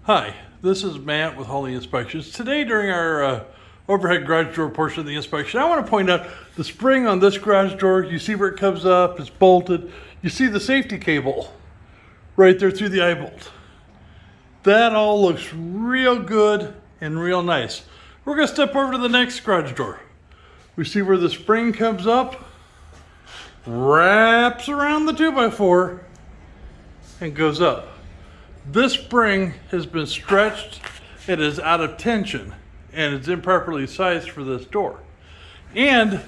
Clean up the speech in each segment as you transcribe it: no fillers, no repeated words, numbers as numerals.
Hi, this is Matt with Holly Inspections. Today during our overhead garage door portion of the inspection, I want to point out the spring on this garage door. You see where it comes up, it's bolted. You see the safety cable right there through the eye bolt. That all looks real good and real nice. We're going to step over to the next garage door. We see where the spring comes up, wraps around the 2x4, and goes up. This spring has been stretched, it is out of tension, and it's improperly sized for this door. And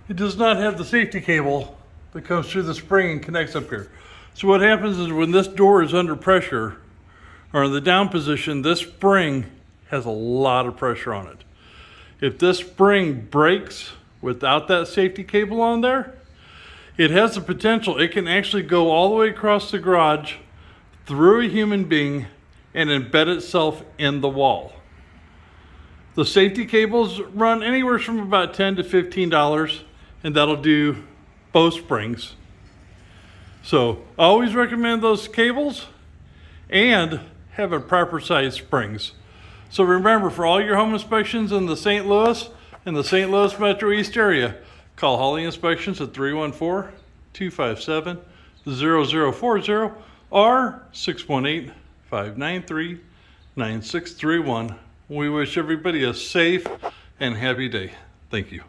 it does not have the safety cable that comes through the spring and connects up here. So what happens is when this door is under pressure, or in the down position, this spring has a lot of pressure on it. If this spring breaks without that safety cable on there, it has the potential, it can actually go all the way across the garage, through a human being, and embed itself in the wall. The safety cables run anywhere from about $10 to $15, and that'll do both springs. So I always recommend those cables and having proper size springs. So remember, for all your home inspections in the St. Louis and the St. Louis Metro East area, call Holly Inspections at 314-257-0040 or 618-593-9631. We wish everybody a safe and happy day. Thank you.